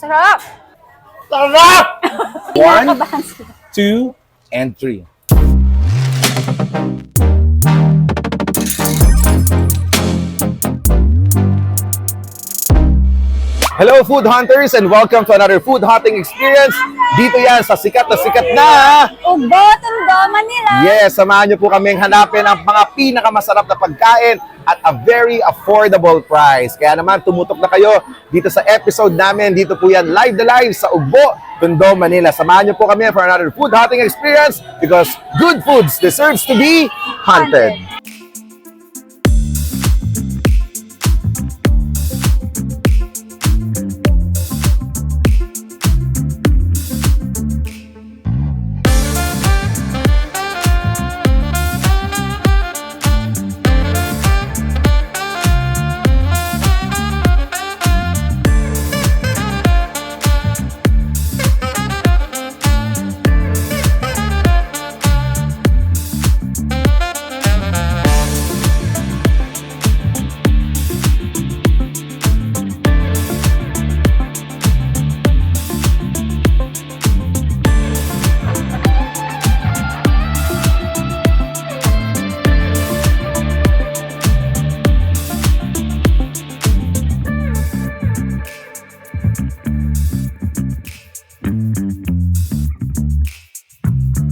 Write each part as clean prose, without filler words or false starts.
Sarap! Sarap! One, Kinakabahan sila. 2, and 3. Hello food hunters and welcome to another food hunting experience. Dito yan sa sikat na Ugbo, Tondo, Manila. Yes, samahan niyo po kaming hanapin ang mga pinakamasarap na pagkain at a very affordable price. Kaya naman tumutok na kayo dito sa episode namin. Dito po yan live sa Ugbo, Tondo, Manila. Samahan niyo po kami for another food hunting experience because good foods deserves to be hunted.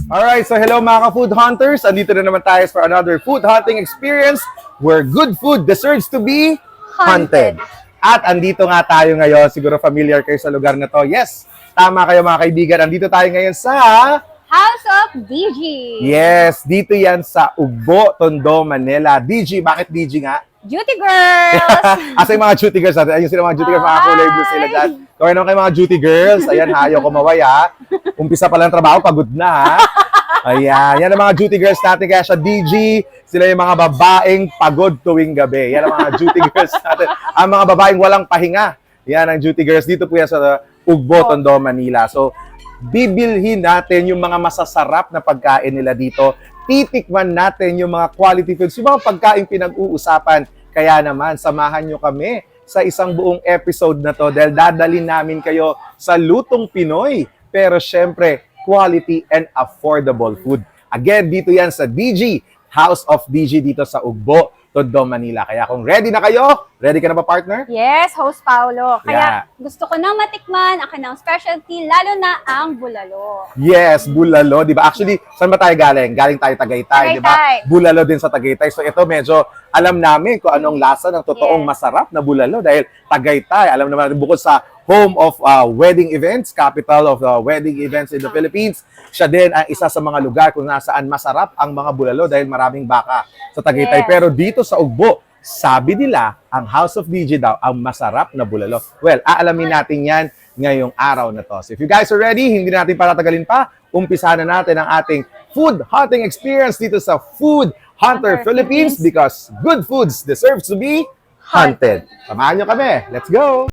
Alright, so hello mga ka-food hunters. Andito na naman tayo for another food hunting experience where good food deserves to be hunted. At andito nga tayo ngayon, siguro familiar kayo sa lugar na to. Yes, tama kayo mga kaibigan. Andito tayo ngayon sa House of DG. Yes, dito yan sa Ugbo, Tondo, Manila. DG, bakit DG nga? Duty girls. Asa yung mga duty girls natin? Ayun sila mga duty girls, mga kulay blue sila dyan. Kawin naman kayo mga duty girls. Ayan, hayo kumaway ha. Umpisa pa lang trabaho, pagod na ha. Ayan, yan ang mga duty girls natin. Kaya siya DG, sila yung mga babaeng pagod tuwing gabi. Yan ang mga duty girls natin. Ang mga babaeng walang pahinga. Yan ang duty girls. Dito po yan sa Ugbo, Tondo, Manila. So, bibilhin natin yung mga masasarap na pagkain nila dito. Titikman natin yung mga quality foods, yung mga pagkain pinag-uusapan. Kaya naman, samahan nyo kami sa isang buong episode na to dahil dadalhin namin kayo sa lutong Pinoy. Pero syempre, quality and affordable food. Again, dito yan sa DG, House of DG dito sa Ugbo, Tondo, Manila. Kaya kung ready na kayo, ready ka na ba partner? Yes, host Paolo. Kaya Yeah. gusto ko nang matikman ang kanilang specialty, lalo na ang bulalo. Yes, bulalo, di ba? Actually, saan ba tayo galing? Galing tayo Tagaytay, di ba? Tagaytay. Bulalo din sa Tagaytay. So ito medyo alam namin kung anong lasa ng totoong Yes. masarap na bulalo dahil Tagaytay, alam naman natin bukod sa home of wedding events, capital of wedding events in the Philippines, siya din ang isa sa mga lugar kung nasaan masarap ang mga bulalo dahil maraming baka sa Tagaytay. Yes. Pero dito sa Ugbo, sabi nila, ang House of DJ daw ang masarap na bulalo. Well, aalamin natin yan ngayong araw na to. So if you guys are ready, hindi natin patatagalin pa, umpisa na natin ang ating food hunting experience dito sa Food Hunter Philippines because good foods deserves to be hunted. Samahan nyo kami. Let's go!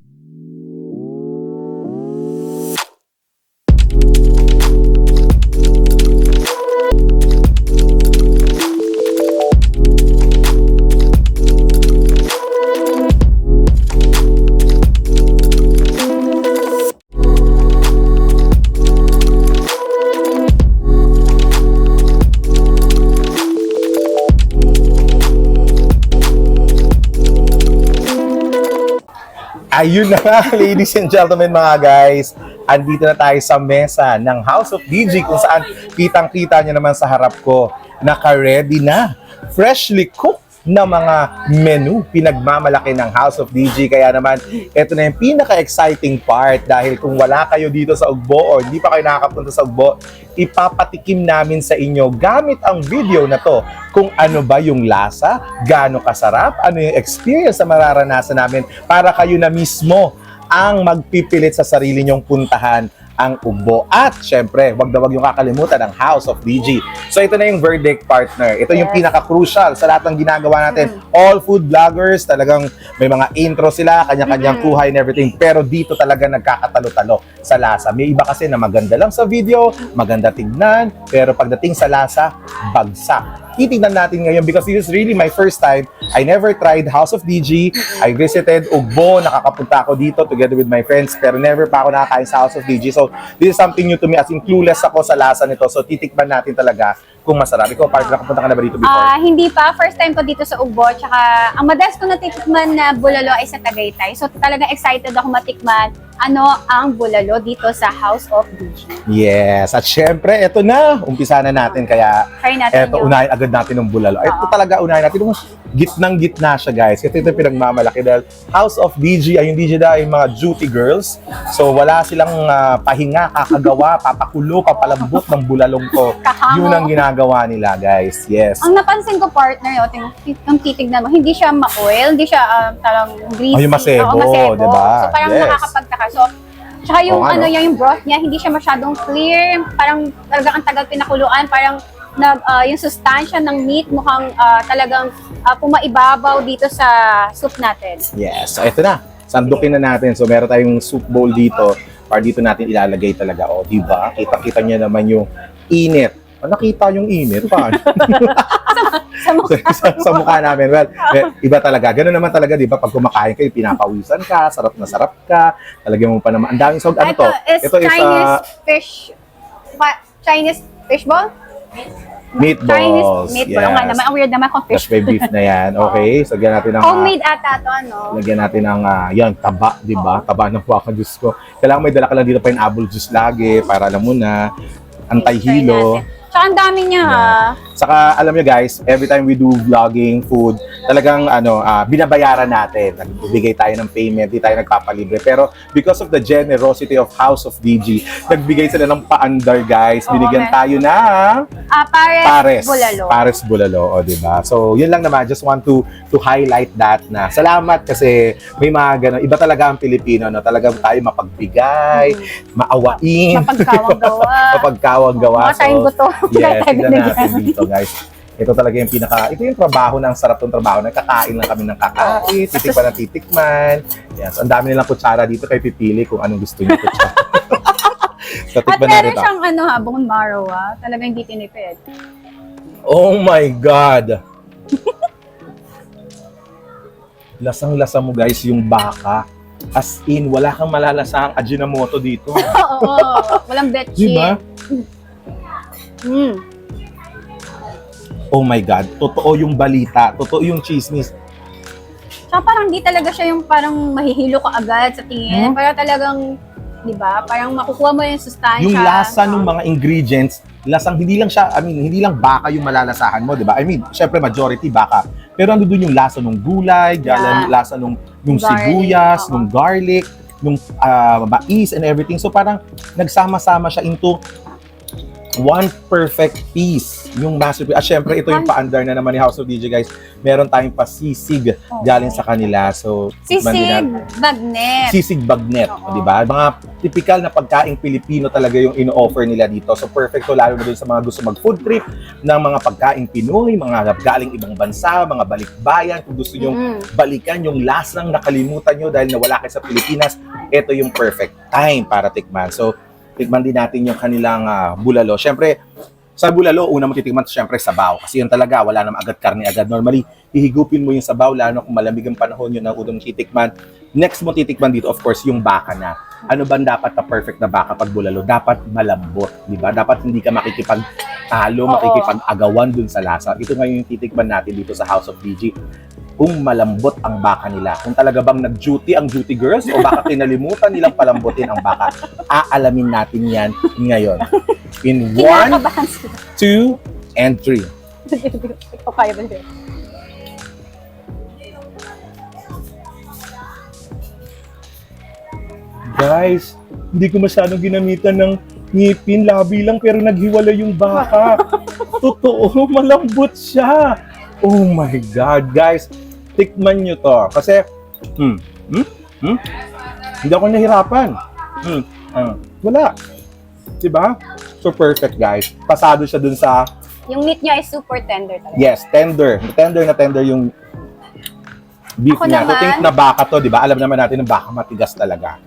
Ayun na nga, ladies and gentlemen, mga guys. Andito na tayo sa mesa ng House of DG kung saan kitang-kita nyo naman sa harap ko. Naka-ready na, freshly cooked na mga menu pinagmamalaki ng House of DG. Kaya naman, ito na yung pinaka-exciting part dahil kung wala kayo dito sa Ugbo o hindi pa kayo nakakapunta sa Ugbo, ipapatikim namin sa inyo gamit ang video na to kung ano ba yung lasa, gaano kasarap, ano yung experience na mararanasan namin para kayo na mismo ang magpipilit sa sarili nyong puntahan ang Ugbo. At syempre, wag na wag yung kakalimutan ang House of DG. So ito na yung verdict partner. Ito yung Yes. pinaka-crucial sa lahat ng ginagawa natin. All food vloggers, talagang may mga intro sila, kanya-kanyang kuha and everything. Pero dito talaga nagkakatalo-talo sa lasa. May iba kasi na maganda lang sa video, maganda tignan, pero pagdating sa lasa, bagsak. titignan natin ngayon because this is really my first time. I never tried House of DG. I visited Ugbo, nakakapunta ako dito together with my friends, pero never pa ako nakakain sa House of DG. So, this is something new to me, as in clueless ako sa lasa nito. So, titikman natin talaga kung masarap. Ikaw, parang nakapunta ka na ba dito before? Hindi pa. First time ko dito sa Ugbo. Tsaka, ang madalas ko natitikman na bulalo ay sa Tagaytay. So, talagang excited ako matikman ano ang bulalo dito sa House of DG. Yes. At syempre, eto na. Umpisa na natin. Kaya, Try natin eto, yung... unahin agad natin ng bulalo. Ito talaga, unahin natin. Gitnang-gitna siya, guys. Kasi ito pinagmamalaki dahil House of DG, ay yung DG na ay mga duty girls. So, wala silang pahinga, kakagawa, papakulo, papalambot ng bulalong ko. Kahango. Yun ang ginagawa nila, guys. Yes. Ang napansin ko, partner, yung titignan mo, hindi siya ma-oil, hindi siya talagang greasy. Yung masebo, masebo. diba? So, parang Yes. nakakapagtaka. So, tsaka yung Oo, ano? yung broth niya, hindi siya masyadong clear. Parang talagang ang tagal pinakuluan. Parang yung sustansya ng meat mukhang talagang pumaibabaw dito sa soup natin. Yes. So, ito na. Sandukin na natin. So, meron tayong soup bowl dito. Para dito natin ilalagay talaga. O, diba? Kita-kita niya naman yung init. Nakita yung init. Paano? sa mukha namin. Well, iba talaga. Ganun naman talaga, di ba? Pag kumakain kayo, pinapawisan ka, sarap na sarap ka. Talagyan mo pa naman. Ang daming sog. Ano to? Ito is Chinese fish. Chinese fish ball? Meatballs. Chinese meatball. Yes. Nga naman. Ang weird naman kung fish. Fresh bay beef na yan. Okay. So, lagyan natin ng... Homemade ata to, ano? Lagyan natin ng, yan, taba, di ba? Taba ng baka juice ko. Kailangan may dala ka lang dito pineapple juice lagi para alam mo na antay-hilo. Tsaka ang dami niya, ha? Saka alam nyo guys, every time we do vlogging, food, talagang binabayaran natin. Nagbibigay tayo ng payment, di tayo nagpapalibre. Pero because of the generosity of House of DG, nagbigay sila ng paandar guys. Binigyan tayo ng Pares bulalo. Pares bulalo, o diba? So yun lang naman, just want to highlight that na salamat kasi may mga ganun. Iba talaga ang Pilipino, no? Talagang tayo mapagbigay, maawain. Mapagkawang-gawa. Mapagkawang-gawa. Mga tayong gusto. Yes, tignan natin dito guys. Ito talaga yung ito yung trabaho ng sarap ng trabaho. Nagkakain lang kami ng kakain, titikman ng titikman. Yes, ang dami nilang kutsara dito kay pipili kung anong gusto niyo kutsara. So, At tikman meron natin ito. siyang bone marrow, ha? Talagang hindi tinipid. Oh my God! Lasang-lasa mo guys yung baka. As in, wala kang malalasang Ajinomoto dito. Oo, walang betchin. Diba? Oh my God, totoo yung balita, totoo yung chismis. Tsaka parang di talaga siya yung parang mahihilo ka agad sa tingin. Parang talagang, di ba? Parang makukuha mo yung sustansya. Yung lasa ng mga ingredients, lasang hindi lang siya, hindi lang baka yung malalasahan mo, di ba? Syempre majority baka. Pero ando dun yung lasa ng gulay, lasa nung sibuyas, nung garlic, nung mais and everything. So parang nagsama-sama siya into one perfect piece yung masterpiece. At syempre, ito yung paandar na naman ni House of DJ, guys. Meron tayong pasisig galing sa kanila. So, sisig bagnet. Sisig bagnet, di ba? Mga typical na pagkaing Pilipino talaga yung ino-offer nila dito. So, perfecto lalo na dun sa mga gusto mag-food trip ng mga pagkaing Pinoy, mga galing ibang bansa, mga balikbayan. Kung gusto nyo balikan yung lasang nakalimutan nyo dahil nawala kayo sa Pilipinas, ito yung perfect time para tikman. So, tikman din natin yung kanilang bulalo. Siyempre, sa bulalo, una mo titikman siyempre sabaw. Kasi yun talaga, wala namang agad karne agad. Normally, hihigupin mo yung sabaw, lalo kung malamig ang panahon yun ang unang titikman. Next mo titikman dito, of course, yung baka na. Ano ba dapat na perfect na baka pag bulalo? Dapat malambot, di ba? Dapat hindi ka makikipag-talo, makikipag-agawan dun sa lasa. Ito ngayon yung titikman natin dito sa House of DG. Kung malambot ang baka nila. Kung talaga bang nag-duty ang duty girls o baka kinalimutan nilang palambutin ang baka. Aalamin natin yan ngayon. In 1, 2, and 3. Ito kaya ba siya? Guys, hindi ko masyadong ginamitan ng ngipin, labi lang pero naghiwala yung baka. Totoo, malambot siya. Oh my God, guys. Tikman nyo to. Kasi, hindi ako nahirapan. Wala. Diba? So, perfect, guys. Pasado siya dun sa... Yung meat niya is super tender talaga. Yes, tender. Tender na tender yung beef Ako niya. naman, To think na baka to, diba? Alam naman natin na baka matigas talaga.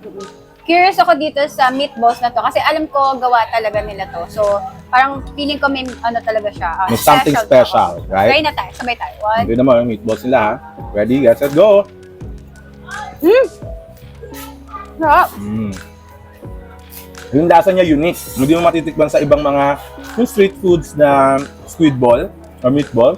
Curious ako dito sa meatballs na to kasi alam ko gawa talaga nila to. So, Parang feeling ko may ano talaga siya. May something special, right? Try na tayo. Sabay tayo. One. Hindi naman, meatballs nila ha. Ready? Let's go! Sarap. Yung lasa niya unique. Hindi mo matitikman sa ibang mga yung street foods na squid ball or meatball.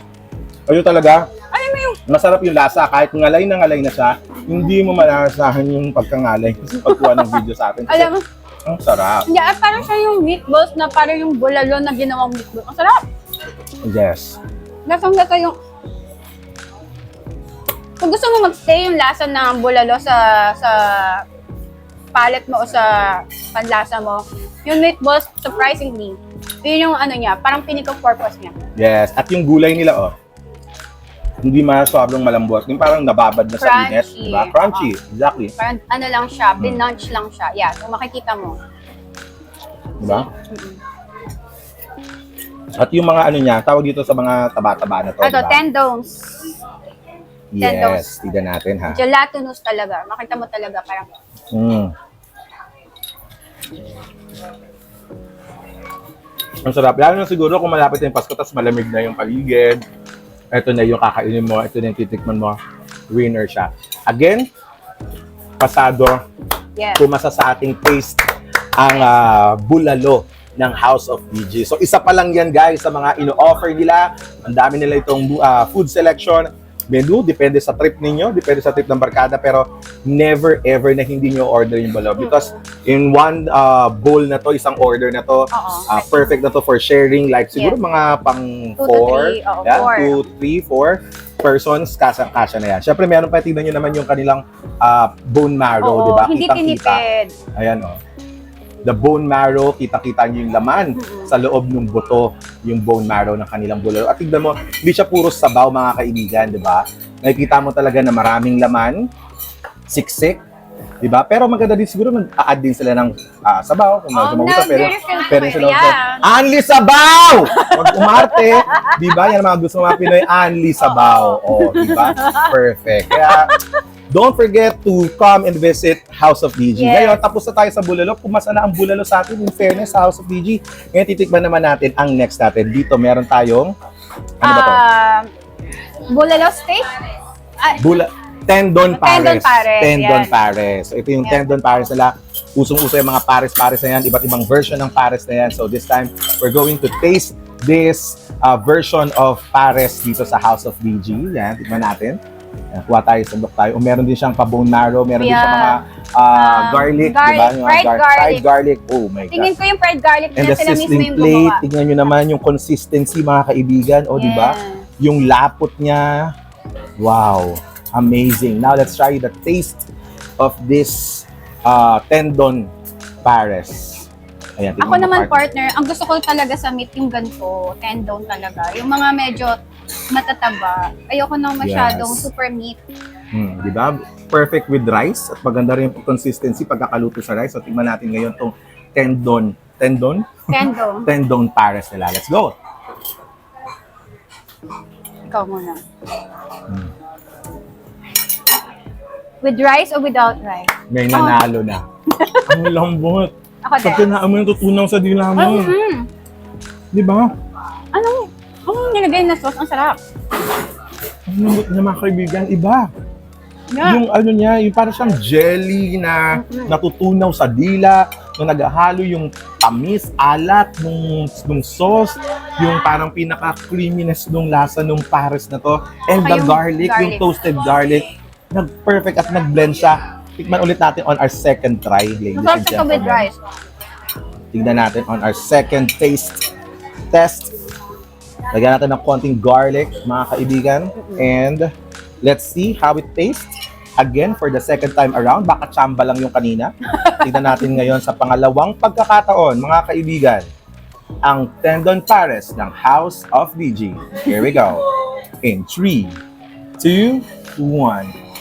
Ayun talaga. Alam mo yung Masarap yung lasa. Kahit ngalay na siya, hindi mo malalasahan yung pagkangalay sa pagkuha ng video sa atin. Kasi alam mo, ang sarap. hindi, parang siya yung meatballs na parang yung bulalo na ginawang meatballs. Ang sarap. Yes. Lasang-lasa yung... Kung gusto mo mag-stay yung lasa ng bulalo sa palate mo o sa panlasa mo, yung meatballs, surprisingly, yun yung ano niya, parang pinaka purpose niya. Yes. At yung gulay nila, oh, hindi sobrang malambot. Yung parang nababad na sa init. Crunchy. Diba? Crunchy. Exactly. Parang ano lang siya, binunch lang siya. Yeah, kung makikita mo. Diba? At yung mga ano niya, tawag dito sa mga taba-taba na to. Ito, diba? tendons. Yes. Tignan natin ha. Gelatinous talaga. Makita mo talaga parang... Ang sarap. Lalo na siguro kung malapit na yung Pasko tapos malamig na yung paligid. Ito na yung kakainin mo. Ito na yung titikman mo. Winner siya. Again, pasado. Yes. Pumasa sa ating taste ang bulalo ng House of BG. So isa pa lang yan guys sa mga ino-offer nila. Ang dami nila itong food selection. Menu, depende sa trip ninyo, depende sa trip ng barkada, pero never ever na hindi nyo order yung bulalo. Because in one bowl na to, isang order na to, perfect na to for sharing. Like siguro mga pang 2 to 2, 3, 4 4. persons, kasya na yan. Siyempre, meron pa, tignan nyo naman yung kanilang bone marrow, di ba? Hindi Kitang-kita. tinipid. Ayan, oh. The bone marrow, kita-kita nyo yung laman sa loob ng buto, yung bone marrow ng kanilang bulalo. At tignan mo, hindi siya puro sabaw, mga kaibigan, di ba? Nakikita mo talaga na maraming laman, siksik, di ba? Pero maganda din siguro, mag-a-add din sila ng sabaw, kung magusto. Pero sila, Anli Sabaw! Huwag umarte, di ba? Yan ang mga gusto mga Pinoy, Anli Sabaw. O, di ba? Perfect. Kaya, don't forget to come and visit House of DG. Yes. Ngayon, tapos na tayo sa bulalo. Pumasa na ang bulalo sa atin, in fairness, sa House of DG. Ngayon, titikman naman natin ang next natin. Dito, meron tayong, ano ba to? Bulalo steak? Tendon pares. Tendon yan. pares. So, ito yung Yan. tendon pares nila. Usong-uso yung mga pares-pares na yan. Iba't ibang version ng pares na yan. So, this time, we're going to taste this version of pares dito sa House of DG. Yan, tikman natin. Yan, kuha tayo, sandok tayo. O, meron din siyang pa-bone marrow. Meron din siyang mga garlic. Diba? Yung mga fried garlic. Oh my God. Tingin ko yung fried garlic And na the sila mismo sizzling yung plate. gumawa. Tingnan nyo naman yung consistency, mga kaibigan. O, diba? Yung lapot niya. Wow. Amazing. Now, let's try the taste of this tendon pares. Ayan, Ako naman, partner, ang gusto ko talaga sa meat yung ganito, tendon talaga. Yung mga medyo matataba. Ayoko nang masyadong super meat. Di ba? Perfect with rice at maganda rin yung consistency pagkakaluto sa rice. So, tingnan natin ngayon tong tendon Tendon. pares nila. Let's go! Ikaw muna. With rice or without rice? May nanalo na. Ang lambot. Ako din. Pag kinaan mo yung tutunaw sa dila mo. Di ba? Anong nilagay na sauce? Ang sarap. Ang lambot niya, mga kaibigan. Iba. Yeah. Yung ano niya, yung parang siyang jelly na natutunaw sa dila, na naghahalo yung tamis, alat nung sauce, yung parang pinaka-creaminess nung lasa nung pares na to, and the Yung garlic, yung toasted garlic, nag-perfect at nag-blend siya. Tikman ulit natin on our second try, ladies and Masarap siya with gentlemen. rice. Tingnan natin on our second test. Lagyan natin ng konting garlic, mga kaibigan. And let's see how it tastes. Again, for the second time around, baka tsamba lang yung kanina. Tingnan natin ngayon sa pangalawang pagkakataon, mga kaibigan, ang tendon pares ng House of DG. Here we go. In 3, 2, 1.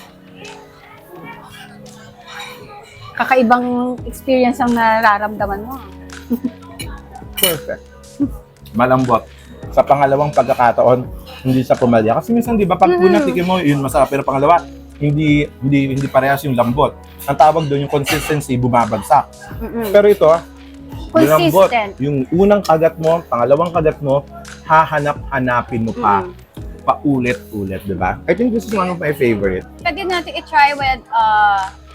Kakaibang experience ang nararamdaman mo. Perfect. Malambot. Sa pangalawang pagkakataon, hindi siya pumalya. Kasi minsan, di ba, pag unang tikim mo, yun masarap. Pero pangalawa, hindi parehas yung lambot. Ang tawag doon, yung consistency, bumabagsak. Pero ito, Malambot. Consistent. Yung unang kagat mo, pangalawang kagat mo, hahanap-hanapin mo pa. Paulit-ulit, di ba? I think this is one of my favorite. Pwede natin i-try with,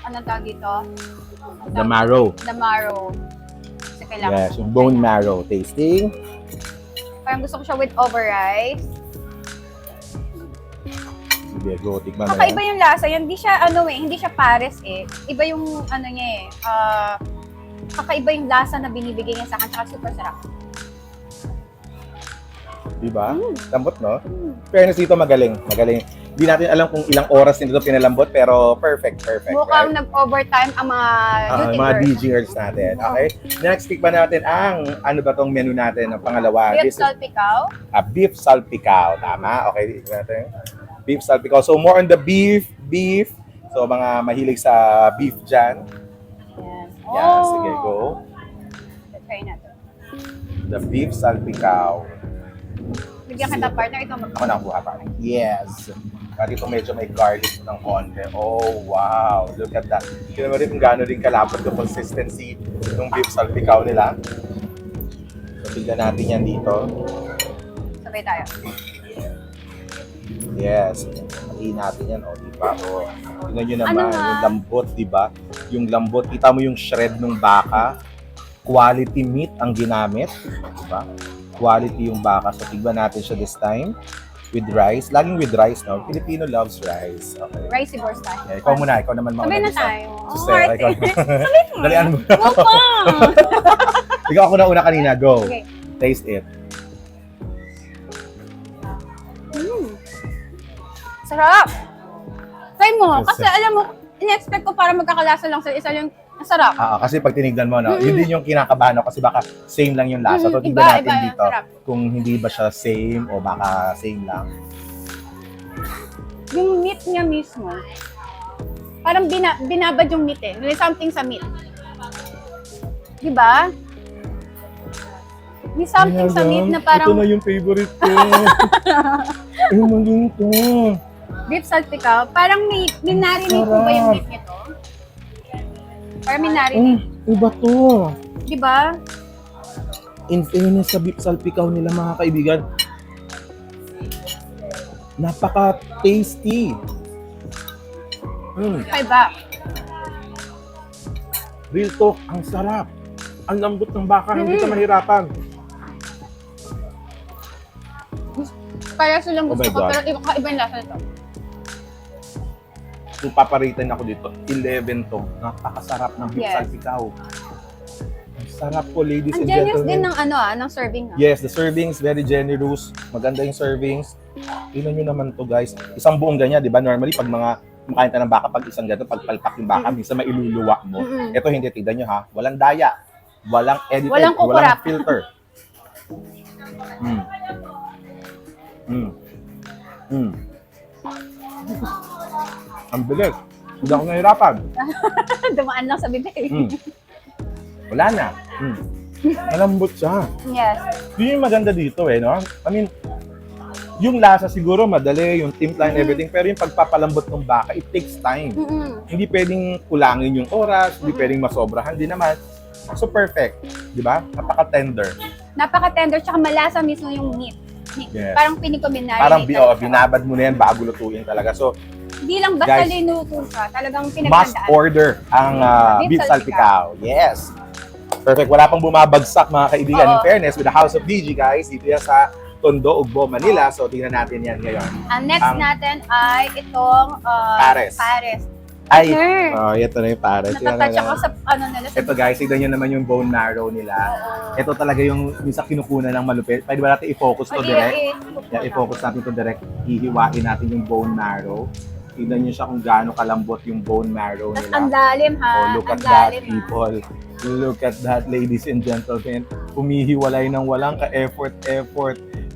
anong tawag dito? The marrow. The marrow. Kasi kailangan. Yes, yung bone marrow. Tasting. Parang gusto ko siya with over rice. Sige, go. Tikman na Kakaiba yan. yung lasa. Yan, hindi siya, hindi siya pares eh. Iba yung, niya eh. Kakaiba yung lasa na binibigay niya sa akin. Tsaka super sarap. Diba? Lambot, no? Fairness dito, magaling. Magaling. Hindi natin alam kung ilang oras nito pinalambot, pero perfect. Mukhang Right? nag-overtime ang mga duty Mga girls. DG girls natin. Okay? Next, tikman natin ang, ano ba tong menu natin, ang pangalawa. Beef This is salpicao. beef salpicao. Tama? Okay, tikman natin. Beef salpicao. So, more on the beef. So, mga mahilig sa beef dyan. Ayan. Yan, sige, go. Try natin. The beef salpicao. Bigyan kita partner. Ikaw Ako na ang buha pa. Yes. At ito medyo may garlic ng konti. Oh, wow. Look at that. Tignan mo rin kung gaano din kalapot yung consistency ng beef salpicao nila. So, tignan natin yan dito. Sabay tayo. Yes. Hatiin natin yan. O, diba? O, tignan nyo naman. Ano nga? Yung lambot, diba? Yung lambot. Kita mo yung shred ng baka. Quality meat ang ginamit. Diba? Quality yung baka. So, tignan natin siya this time. With rice. Laging with rice, no? Filipino loves rice. Okay. Rice siguro tayo. Yeah, ikaw muna. Ikaw naman mauna. Sabay na dito. tayo. So, Oh, Sarah, arte. ikaw. Sabay mo. Dalian mo. Go pa! Ikaw ako na una kanina. Go. Okay. Taste it. Sarap! Try mo. Yes, Kasi alam mo, in-expect ko para magkakalasa lang sa isa yung sarap. Kasi pag tinignan mo, no, yun din yung kinakabahan ako kasi baka same lang yung lasa. So, tignan Iba, natin iba, dito sarap. kung hindi ba siya same o baka same lang. Yung meat niya mismo, parang binabad yung meat eh. May something sa meat. Diba? May something sa meat na parang yung favorite ko. Ayun mo din to. beef salpicao. Parang may marinate po ba yung meat nito? Parang may marinate. Iba to. Diba? In fairness sa beef salpicao nila, mga kaibigan, napaka-tasty. Kaiba. Real talk, ang sarap. Ang lambot ng baka, hindi ka mahirapan. Kaya silang Oh gusto my ko, God. pero iba yung lasa nito. Kung paparitan ako dito, 11 to. Napakasarap ng beef Yes. salpicao. Ang sarap po, ladies Ang and generous gentlemen. din ng serving. Yes, the servings, very generous. Maganda yung servings. Tingnan nyo naman to, guys. Isang buong ganyan, di ba? Normally, pag mga kumakain tayo ng baka, pag isang ganito, pag palpak yung baka, minsan mailuluwa mo. Ito hindi, tignan nyo ha. Walang daya. Walang edited. Walang kukurap. filter. Ang bilis. Hindi ako nahirapan. Dumaan lang sa bibig. Wala na. Malambot siya. Yes. Yun yung maganda dito eh, no? I mean, yung lasa siguro madali, yung timpla and everything, pero yung pagpapalambot ng baka, it takes time. Hindi pwedeng kulangin yung oras, hindi pwedeng masobrahan din naman. So perfect, di ba? Napaka-tender. Napaka-tender, tsaka malasa mismo yung meat. Yes. Parang pinig ko binari. Parang binabad mo na yan bago lutuin talaga. So, Hindi lang basta Guys, linuto siya, talagang must pinaghandaan. order ang Beef beef salpicao. Yes. Perfect. Wala pang bumabagsak, mga kaibigan. In Oo. fairness, with the House of DG, guys, dito yan sa Tondo, Ugbo, Manila. So, tingnan natin yan ngayon. Ang next Ang- natin ay itong Pares. Pares. Ay, Sir. ito na yung pares. Yan Natatouch na ako lang. sa nila. Sa Ito guys, tignan nyo naman yung bone marrow nila. Ito talaga yung minsan kinukunan ng malupit. Pwede ba natin i-focus to direct? Yan, i-focus natin to direct. Hihiwain natin yung bone marrow. Tignan nyo siya kung gaano kalambot yung bone marrow Tapos ang nila. lalim ha. Oh, look Ang at that, lalim, ha? people. Look at that, ladies and gentlemen. Humihiwalay ng walang ka-effort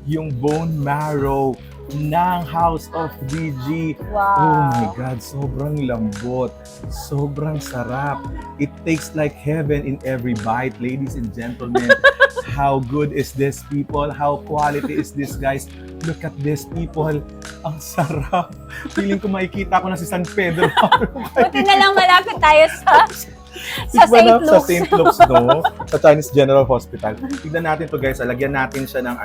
yung bone marrow ng House of DG. Wow. Oh my God, sobrang lambot. Sobrang sarap. It tastes like heaven in every bite, ladies and gentlemen. How good is this, people? How quality is this, guys? Look at this, people. Ang sarap. Feeling ko makikita ko na si San Pedro. Buti na lang malapit tayo sa Sa Tikman na- St. Sa Luke's. St. Luke's, no? Sa Chinese General Hospital. Tignan natin to guys. Lagyan natin siya ng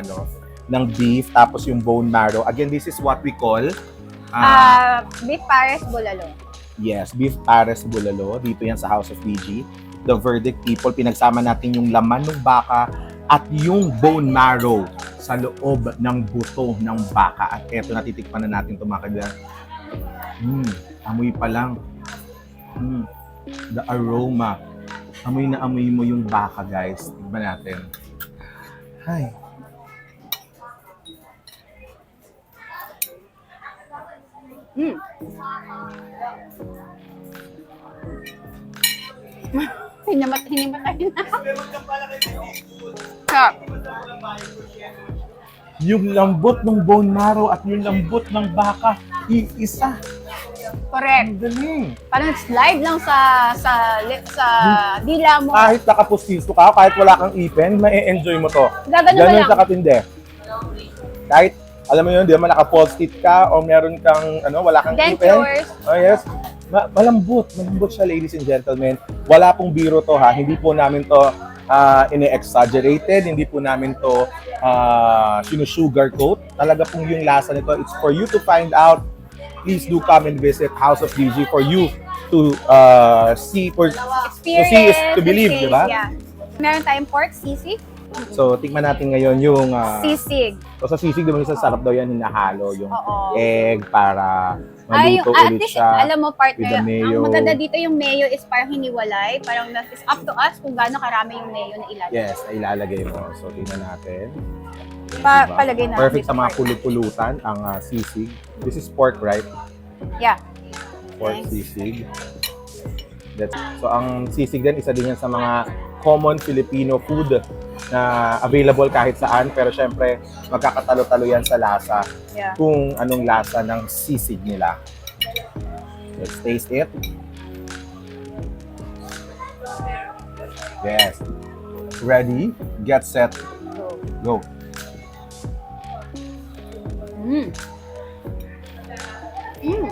ng beef, tapos yung bone marrow. Again, this is what we call Beef Pares Bulalo. yes, beef pares bulalo. Dito yan sa House of DG. The verdict people, pinagsama natin yung laman ng baka at yung bone marrow sa loob ng buto ng baka. At eto, natitikpan na natin ito mga kaibigan. Amoy pa lang. The aroma. Amoy na amoy mo yung baka, guys. Tignan natin. Ay. Hinimatay na. Sarap. Yung lambot ng bone marrow at yung lambot ng baka, iisa. Correct. Ang galing. Parang slide lang sa dila mo. Kahit nakapustiso ka, kahit wala kang ipin, may-enjoy mo to. Gagano ba Ganun lang? sa katindi. Kahit, alam mo yun, di ba, naka-false teeth ka o meron kang, wala kang ipin. Dentures. Oh, yes. Malambot siya, ladies and gentlemen. Wala pong biro to, ha. Hindi po namin to ini-exaggerated, hindi po namin to sinu-sugarcoat. Talaga pong yung lasa nito, it's for you to find out. Please do come and visit House of DG for you to see, to see is to believe, di ba? Yeah. Meron tayong pork sisig. So, tikman natin ngayon yung Sisig. so sa sisig, diba, sa sarap daw yan, hinahalo yung Oo. egg para Ay, maluto at ulit least, siya. alam mo, with partner, the mayo. ang maganda dito yung mayo is parang hiniwalay. Parang it's up to us kung gaano karami yung mayo na ilalagay. Yes, na ilalagay mo. So, tingnan natin. Palagay natin. Perfect dito, sa mga partner. pulupulutan, ang sisig. This is pork, right? Yeah. Pork Nice. sisig. So, ang sisig din, isa din yan sa mga common Filipino food na available kahit saan. Pero syempre, magkakatalo-talo yan sa lasa Yeah. kung anong lasa ng sisig nila. Let's taste it. Yes. Ready, get set, go. Mm. Mm.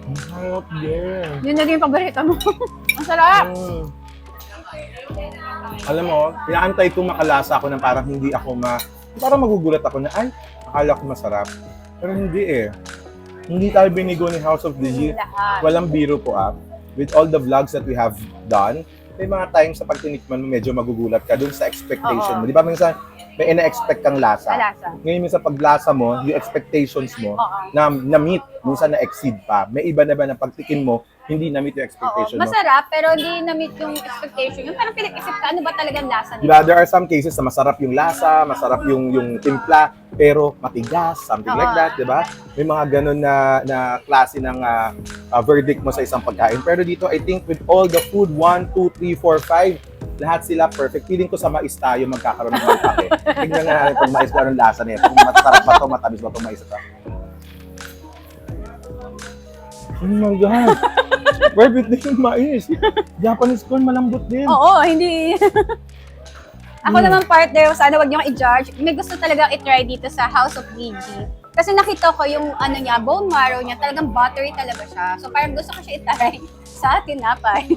Ang sarap din. Yun na din yung paborito mo. Ang sarap. Alam mo, inaantay ko makalasa ako ng parang hindi ako parang magugulat ako na, ay, akala ko masarap. Pero hindi eh. Hindi tayo binigo ni House of DG. Lahat. Walang biro po with all the vlogs that we have done, may mga times sa pagtinikman mo, medyo magugulat ka dun sa expectation Oo. mo. Di ba minsan, may ina-expect kang lasa. Malasa. Ngayon minsan pag lasa mo, yung expectations mo, Oo. na-meet, minsan na-exceed pa. May iba na ba na pagtikin mo, hindi na-meet yung Oo. expectation mo. Masarap, pero hindi na-meet yung expectation. Yung parang pinag-isip ka, ano ba talagang lasa Diba, nito? there are some cases na masarap yung lasa, masarap yung timpla, pero matigas, something like that, di ba? May mga ganun na klase ng verdict mo sa isang pagkain. Pero dito, I think with all the food, 1, 2, 3, 4, 5, lahat sila perfect. Feeling ko sa mais tayo magkakaroon ng malpake. Tingnan nga natin itong mais ko anong lasa nito. Kung masarap ba ito, matamis ba itong mais ito. Oh my God! Perfect din yung mais. Japanese corn, malambot din. Oo, hindi. Ako naman partner, sana wag niyo akong i-judge. May gusto talaga i-try dito sa House of DG. Kasi nakita ko yung bone marrow niya, talagang buttery talaga siya. So parang gusto ko siya i-try sa tinapay.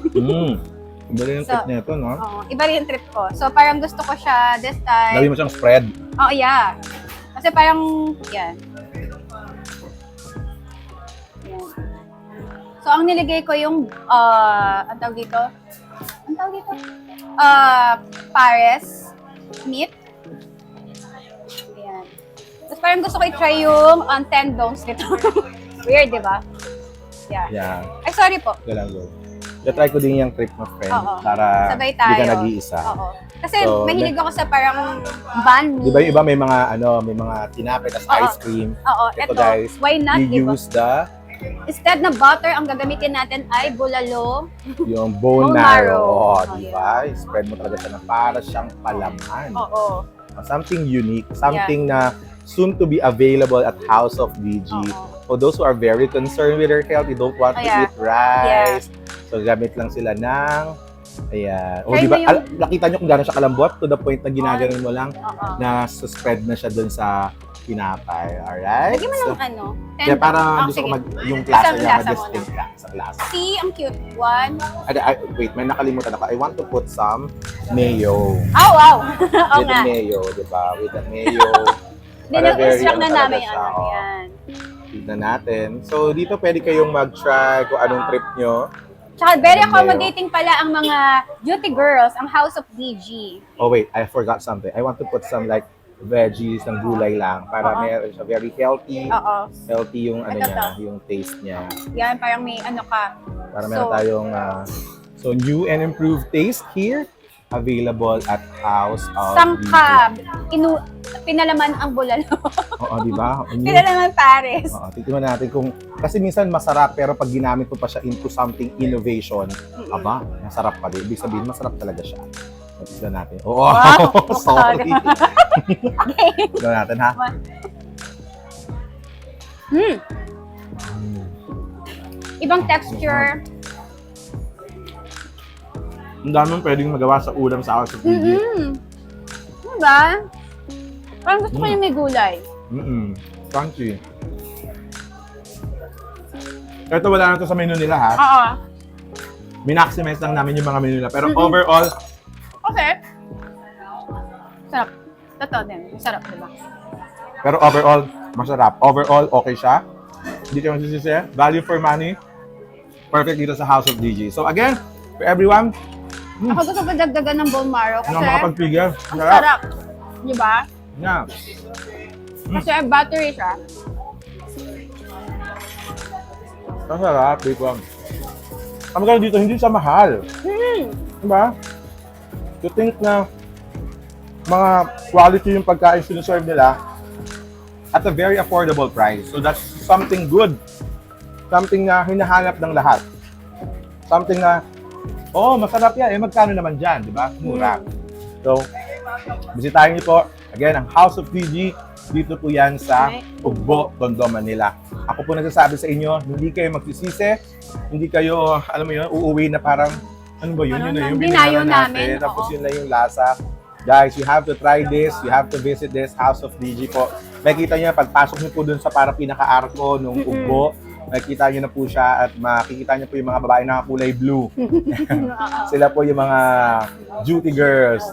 Iba rin yung So, tip nito, no? Oo, iba rin yung trip ko. So parang gusto ko siya this time. Lagyan mo siyang spread. Oo, yeah. Kasi parang, yan. Yan. So, ang niligay ko yung, ang tawag dito? Ang tawag dito? Pares meat. Ayan. Tapos parang gusto ko i-try yung tendons nito. Weird, di ba? Yeah. Yeah. Ay, sorry po. Galang go. try ko din yung trip mo, friend. Oo. Para Sabay hindi ka tayo. nag-iisa. Oo. Kasi So, mahilig ako sa parang banh mi. Di ba yung iba may mga tinapay tas Oo. ice cream. Oo, Ito, eto. guys, Why not, di You ba? use the Instead na butter, ang gagamitin natin ay bulalo. yung bone Bone marrow. marrow. Oh, di ba? Spread mo talaga siya na para siyang palaman. Oo. Something unique, something na soon to be available at House of DG. Oo. For those who are very concerned with their health, you don't want to Yeah. eat rice. So, gamit lang sila ng ayan. O, Try di ba? mo yung- Nakita nyo kung gano'n siya kalambot to the point na ginaganon mo lang Oo. na spread na siya dun sa tinapay. Alright? Lagyan mo ng ano? Kaya para Ah, gusto ko sige. yung klasa Isang niya, lasa ma-distinct lang. Isang lasa. See, ang cute one. Wait, may nakalimutan ako. I want to put some mayo. Oh, wow. Oo With the nga. mayo, di ba? With the mayo. Dinag-instruct na ano namin talaga siya, ano. oh. Yan. Tignan natin. So, dito pwede kayong mag-try kung anong trip nyo. Tsaka very Mayo. accommodating pala ang mga beauty girls, ang House of DG. Oh, wait. I forgot something. I want to put some like veggies ng gulay lang para Oo. meron siya very healthy. Oo. Healthy yung ano Ito niya, to. yung taste niya. Yan, parang may ano ka. Para meron So- tayong so new and improved taste here available at House of Sangkab. Pinalaman ang bulalo. Oo, di ba? Pinalaman Paris. Oo, titingnan natin kung kasi minsan masarap pero pag ginamit mo pa siya into something innovation, aba, masarap pa din. Ibig sabihin masarap talaga siya. Tignan natin. Oo, Wow, sorry. Okay. Tignan natin ha. Hmm. Ibang texture. Ang dami mong pwedeng magawa sa ulam sa House of DG. Diba? Parang gusto ko yung may gulay. Crunchy. Ito wala na to sa menu nila ha. Oo. Minaximize lang namin yung mga menu nila. Pero overall, Okay. Sarap. Totoo din. Sarap, diba? pero overall, masarap. Overall, okay siya. Hindi kayo masisisi. Value for money. Perfect dito sa House of DG. So again, for everyone, Ako gusto ko dagdagan ng bone marrow kasi na makapagpigil. ang sarap. Diba? Yeah. Kasi battery siya. Masarap. Dito. Ang maganda dito, hindi siya mahal. Diba? To think na mga quality yung pagkain sinuserve nila at a very affordable price. So that's something good. Something na hinahanap ng lahat. Something na, oh, masarap yan. Eh, magkano naman dyan, di ba? Mura. So, bisitahin niyo po. Again, ang House of DG. Dito po yan sa Ugbo, Tondo, Manila. Ako po nagsasabi sa inyo, hindi kayo magsisisi. Hindi kayo, alam mo yun, uuwi na parang, ano ba yun? Ano Yun na na, yung dinayo binigyan natin. namin, Tapos oo. yun na yung lasa. Guys, you have to try this. You have to visit this House of DG po. Makikita niyo, pagpasok niyo po dun sa parang pinaka-arko nung Ugbo, makikita niyo na po siya at makikita niyo po yung mga babae na kulay blue. Sila po yung mga duty girls.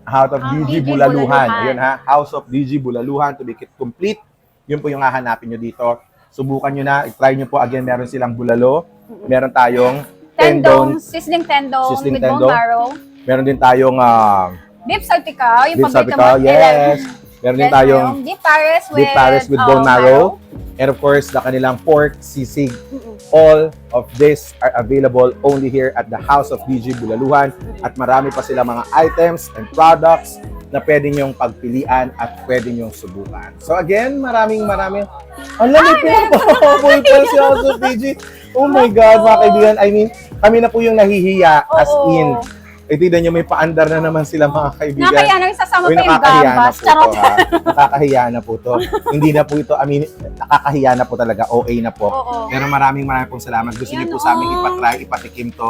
House of DG DG Bulaluhan. Bulaluhan. Ayun ha, House of DG Bulaluhan to make it complete. Yun po yung hahanapin nyo dito. Subukan nyo na, i-try nyo po. Again, meron silang bulalo. Meron tayong Tendon, sizzling tendon Sizzling with tendon. bone marrow. Meron din tayong Beef salpicao, yung beef paborito salpicao. mo. Yes. Meron din tayong beef Paris with bone marrow. And of course, the kanilang pork sisig. All of this are available only here at the House of DG Bulaluhan. At marami pa sila mga items and products na pwede nyong pagpilian at pwede nyong subukan. So again, maraming ang lamig pinapakapoy pa si House of DG. Oh my God, mga kaibigan. I mean, kami na po yung nahihiya as in. Eh, tignan nyo, may paandar na naman sila mga kaibigan. Nakakaya na sasama Uy, pa yung nakakahiya na gambas. po Charot. to, ha? Nakakahiya na po to. Hindi na po ito, I mean, nakakahiya na po talaga. OA na po. Oo. Pero maraming pong salamat. Gusto niyo Yan, po sa amin oh. ipatry, ipatikim to.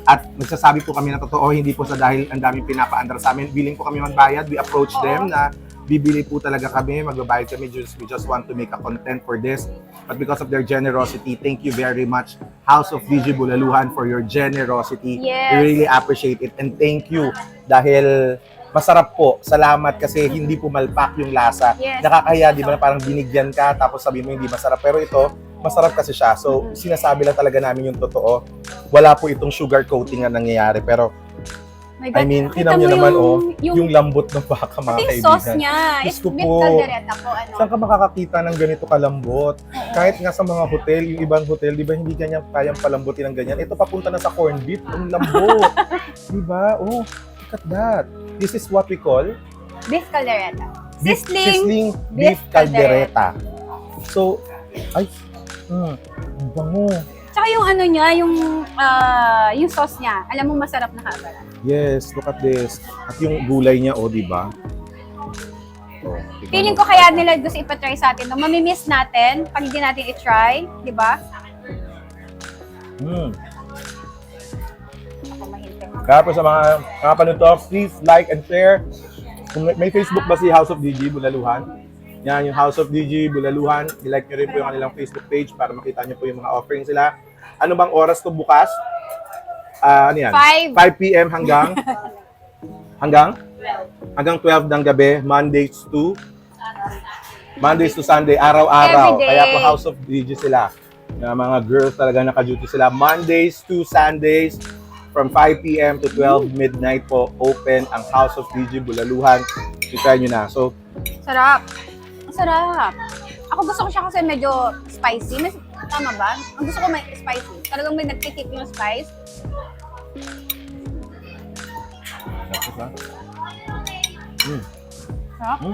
At nagsasabi po kami na totoo, hindi po sa dahil ang daming pinapaandar sa amin. Willing po kami magbayad. We approach them na bibili po talaga kami, magbabayad kami. We just want to make a content for this. But because of their generosity, thank you very much, House of DG Bulaluhan, for your generosity. Yes. We really appreciate it. And thank you dahil masarap po. Salamat kasi hindi po malpak yung lasa. Yes. Nakakahiya, di ba, na parang binigyan ka tapos sabi mo hindi masarap. Pero ito, masarap kasi siya. So, sinasabi lang talaga namin yung totoo. Wala po itong sugar coating na nangyayari. Pero, My I mean, nakita tinan nyo mo naman, yung yung lambot ng baka, mga yung kaibigan. sauce niya. Diyos It's ko beef po. caldereta po. Ano. Saan ka makakakita ng ganito kalambot? Kahit nga sa mga hotel, yung ibang hotel, di ba hindi ganyan kayang palambutin ng ganyan? Ito papunta na sa corned beef, ang lambot. Di ba? Oh, look at that. This is what we call Beef caldereta. sizzling beef caldereta. So, ay, ang bango. Tsaka yung ano niya, yung sauce niya. Alam mo, masarap na kaagad. Yes, look at this. At yung gulay niya, oh, di ba? Oh, tignan Feeling mo. ko kaya nila gusto ipatry sa atin. No? Mamimiss natin pag hindi natin i-try. Di ba? Ako mahinti. Kaya po sa mga panood to, please like and share. Kung may Facebook ba si House of DG Bulaluhan? Yan, yung House of DG, Bulaluhan. I-like nyo rin po yung kanilang Facebook page para makita nyo po yung mga offerings nila. Ano bang oras to bukas? Ano yan? 5 p.m. hanggang? Hanggang 12 ng gabi, Mondays to Sunday, araw-araw. Everyday. Kaya po House of DG sila. Na mga girls talaga naka-duty sila. Mondays to Sundays, from 5 p.m. to 12 midnight po, open ang House of DG Bulaluhan. I-try nyo na. So, Sarap. Ang sarap. Ako gusto ko siya kasi medyo spicy. Tama ba? Ang gusto ko may spicy. Talagang may nagtitik yung spice. Sarap.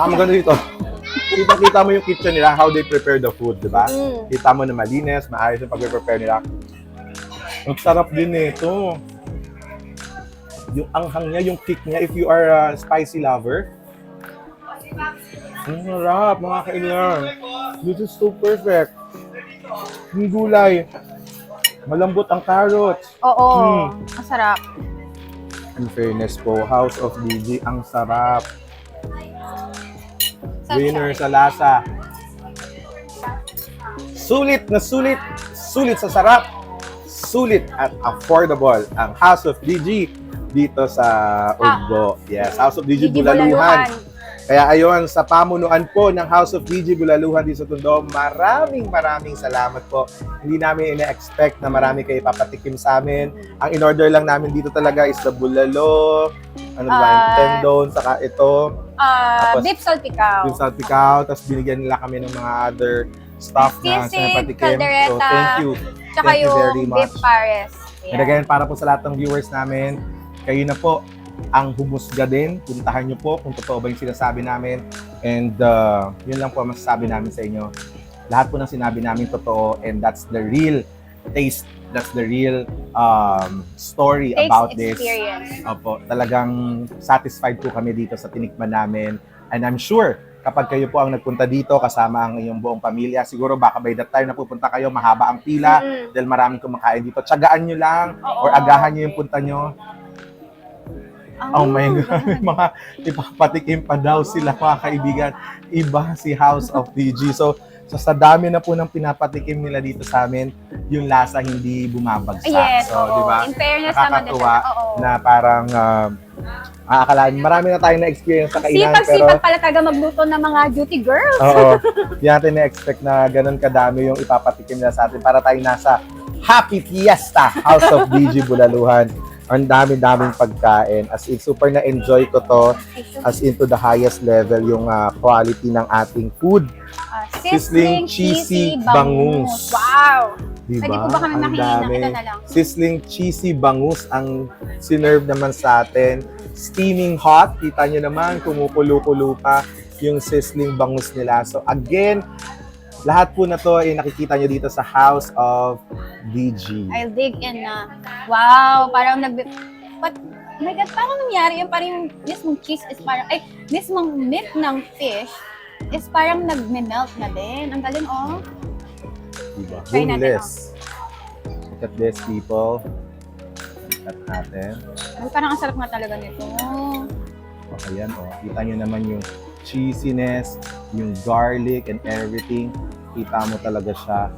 maganda dito. Kita mo yung kitchen nila, how they prepare the food, di ba? Kita mo na malinis, maayos yung pag-prepare nila. Ang sarap din nito. Yung anghang niya, yung kick niya, if you are a spicy lover. Ang sarap, mga kailangan. This is so perfect. Yung gulay. Malambot ang carrots. Oo. Ang sarap. In fairness po, House of DG, ang sarap. Winner sa lasa. Sulit na sulit. Sulit sa sarap. Sulit at affordable ang House of DG dito sa Ugbo. Yes, House of DG Bulaluhan. Kaya ayon, sa pamunuan po ng House of DG Bulaluhan dito sa Tondo, maraming salamat po. Hindi namin ina-expect na marami kayo papatikim sa amin. Ang in-order lang namin dito talaga is the bulalo, ano ba, yung tendon, saka ito. Tapos, beef salpicao. Beef salpicao, tapos binigyan nila kami ng mga other stuff na Sisig, sinapatikim. So, caldereta, thank you. Tsaka Thank you very yung much. beef pares. And again, para po sa lahat ng viewers namin, kayo na po ang humusga din. Puntahan nyo po kung totoo ba yung sinasabi namin. And yun lang po ang masasabi namin sa inyo. Lahat po ng sinabi namin totoo, and that's the real taste. That's the real story Taste about this. experience. Opo, talagang satisfied po kami dito sa tinikman namin. And I'm sure, kapag kayo po ang nagpunta dito kasama ang iyong buong pamilya, siguro baka by that time na pupunta kayo, mahaba ang pila dahil maraming kumakain dito. Tsagaan nyo lang or agahan nyo yung punta nyo. Oh my God, mga ipapatikim pa daw sila, mga kaibigan. Iba si House of DG. So sa dami na po ng pinapatikim nila dito sa amin, yung lasa hindi bumabagsak. Yes, so, oo. di ba? In fairness naman din. Nakakatuwa na parang akalain, marami na tayong na-experience sa kainan. Sipag-sipag pala talaga magluto ng mga duty girls. Oo. Hindi natin na-expect na ganun kadami yung ipapatikim nila sa atin para tayo nasa Happy Fiesta House of DG Bulaluhan. Ang dami-daming pagkain. As in, super na-enjoy ko to. As in, to the highest level yung quality ng ating food. Sizzling cheesy bangus. Wow! Diba? Pwede po ba kami Ang mahingi ng dami. ito na lang? Sizzling cheesy bangus ang sinerve naman sa atin. Steaming hot. Kita nyo naman, kumukulo-kulo pa yung sizzling bangus nila. So again, lahat po na to ay nakikita nyo dito sa House of DG. I'll dig in na. Wow! Parang But, oh my God, paano nangyari yun? Parang yung mismong cheese is parang, mismong meat ng fish is parang nagme-melt na din. Ang galing, oh. Diba? Try natin, Boneless. Look at this, people. Look at natin. Ay, parang ang sarap nga talaga nito. O, ayan, o. Kita nyo naman yung cheesiness, yung garlic and everything. Kita mo talaga siya.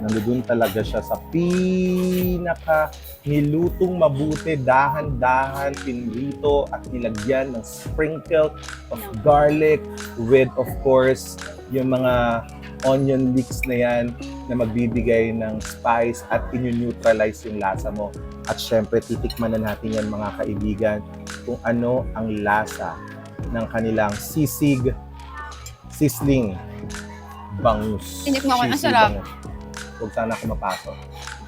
Nandun talaga siya sa pinaka nilutong mabuti, dahan-dahan, pinrito at nilagyan ng sprinkle of garlic with, of course, yung mga onion leeks na yan na magbibigay ng spice at in-neutralize yung lasa mo. At syempre, titikman na natin yan, mga kaibigan, kung ano ang lasa ng kanilang sizzling bangus. Tinikman ko, ang Sisig sarap. bangus. Huwag sana ako mapasok.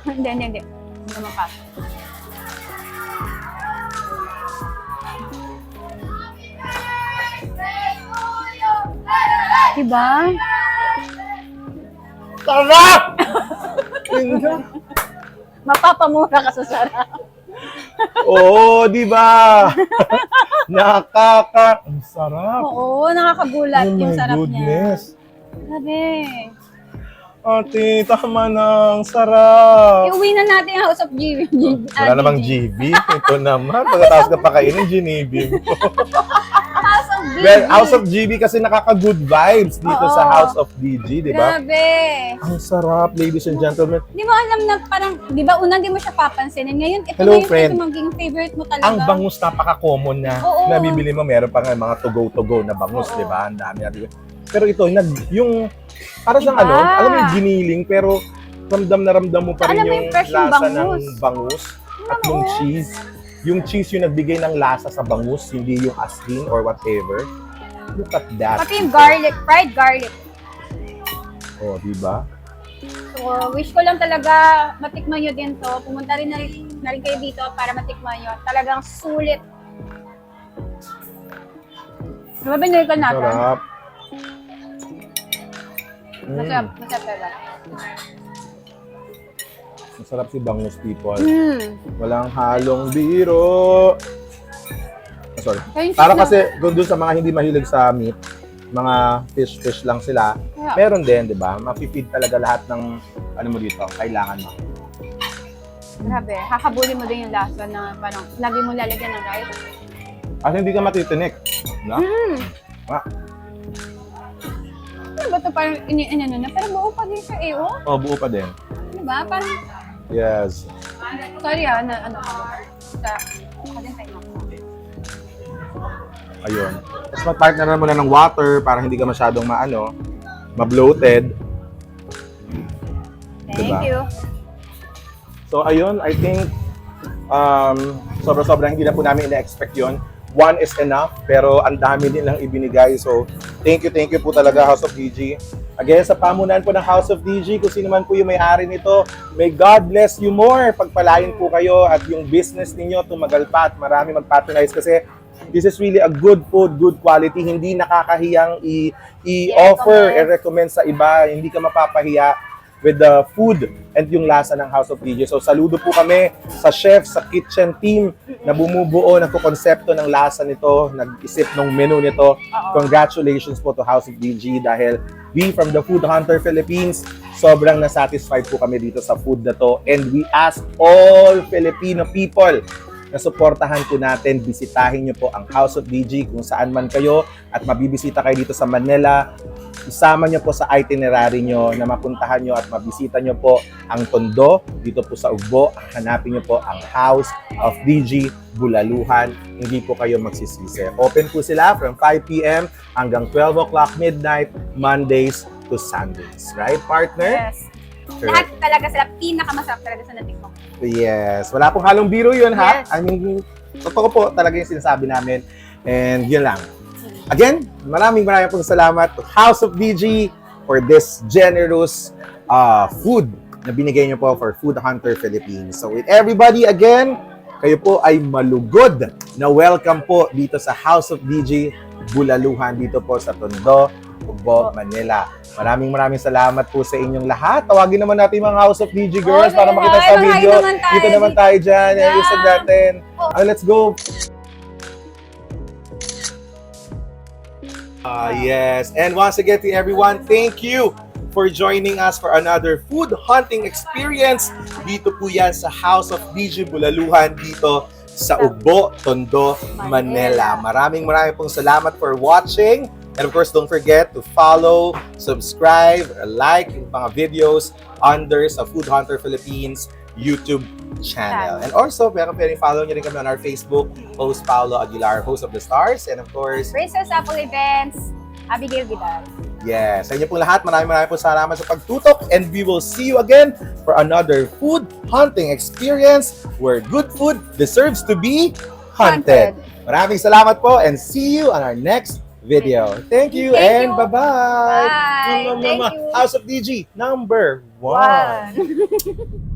Hindi. Hindi naman pa. Diba? Sarap! Mapapamura ka sa sarap. Oo, di ba? Ang sarap. Oo, nakakagulat Oh yung my sarap goodness. niya. Grabe. Ate, tama na. Ang sarap. Iuwi na natin yung House of GB. Wala namang GB. Ito naman. Pagkatapos ka pakainin, ginibim mo. House of GB. Well, House of GB kasi nakaka-good vibes dito Oo. sa House of DG, di ba? Grabe. Ang sarap, ladies and gentlemen. Di mo alam na parang, di ba unang di mo siya papansinin. Ngayon, ito Hello, na yung friend. maging favorite mo talaga. Ang bangus napaka-common na. Oo. Nabibili mo, meron pa nga mga to-go na bangus, Oo. di ba? Ang dami natin. Pero ito, yung, para sa Iba. alam mo yung giniling, pero ramdam na ramdam mo pa rin Alam mo yung yung fresh yung lasa bangus. ng bangus at Alam yung mo. cheese. Yung cheese yung nagbigay ng lasa sa bangus, hindi yung asin or whatever. Look at that. Pati yung garlic, fried garlic. Oh, di ba? So, wish ko lang talaga matikman nyo din to. Pumunta rin na rin kayo dito para matikman nyo. Talagang sulit. Diba binili ka natin? Sarap. Masarap, masarap talaga. Masarap si bangus, people. Walang Walang halong biro. Sorry. Para kasi doon sa mga hindi mahilig sa meat, mga fish lang sila, Yeah. meron din, di ba? Mapi-feed talaga lahat ng ano mo dito, kailangan mo. Grabe, hakabulin mo din yung lasa na parang lagi mo lalagyan ng rice. At hindi ka matitinik. No? Ah, Ano ba ito parang inano na? Pero buo pa din siya eh, oh. oh, buo pa din. Diba? Parang, Yes. sorry ah, na ano, sa, kasi tayo. Ayun. Tapos mag-partner mo na ng water para hindi ka masyadong ma-bloated. Thank Diba? you. So ayun, I think sobra-sobra hindi na po namin ina-expect yun. One is enough, pero ang dami din lang ibinigay. So thank you po talaga House of DG. Again, sa pamunan po ng House of DG, kung sino man po yung may-ari nito, may God bless you more. Pagpalain po kayo at yung business ninyo tumagal pa at marami mag-patronize kasi this is really a good food, good quality. Hindi nakakahiyang i-offer, i-recommend sa iba. Hindi ka mapapahiya with the food and yung lasa ng House of DJ. So saludo po kami sa chef, sa kitchen team na bumubuo, nagkukonsepto ng lasa nito, nag-isip ng menu nito. Congratulations po to House of DG dahil we from the Food Hunter Philippines, sobrang nasatisfied po kami dito sa food na to. And we ask all Filipino people na suportahan po natin, bisitahin nyo po ang House of DG kung saan man kayo at mabibisita kayo dito sa Manila. Isama nyo po sa itinerary nyo na mapuntahan nyo at mabisita nyo po ang Tondo dito po sa Ugbo. Hanapin nyo po ang House of DG Bulaluhan. Hindi po kayo magsisisi. Open po sila from 5 p.m. hanggang 12 o'clock midnight, Mondays to Sundays. Right, partner? Yes. Lahat talaga sila, pinakamasarap talaga sa natikman. Yes. Wala pong halong biro yun, ha? Yes. I mean, totoo po talaga yung sinasabi namin. And yun lang. Again, maraming pong salamat to House of DG for this generous food na binigay niyo po for Food Hunter Philippines. So with everybody, again, kayo po ay malugod na welcome po dito sa House of DG Bulaluhan dito po sa Tondo, Ugbo, Manila. Maraming salamat po sa inyong lahat. Tawagin naman natin mga House of DG girls para makita sa video. Dito naman tayo dyan. Yeah. Iusag natin. Let's go. Yes. And once again to everyone, thank you for joining us for another food hunting experience. Dito po yan sa House of DG Bulaluhan dito sa Ugbo, Tondo, Manila. Maraming pong salamat for watching. And of course, don't forget to follow, subscribe, like yung mga videos under sa Food Hunter Philippines YouTube channel. And also, meron pwedeng follow nyo rin kami on our Facebook, host Paolo Aguilar, host of The Stars. And of course, Princess Apple Events, Abigail Vidal. yes, sa inyo pong lahat, maraming pong salamat sa pagtutok. And we will see you again for another food hunting experience where good food deserves to be hunted. Maraming salamat po and see you on our next video. Thank you Thank and you. bye-bye. Bye. Thank you. House of DG, number 1.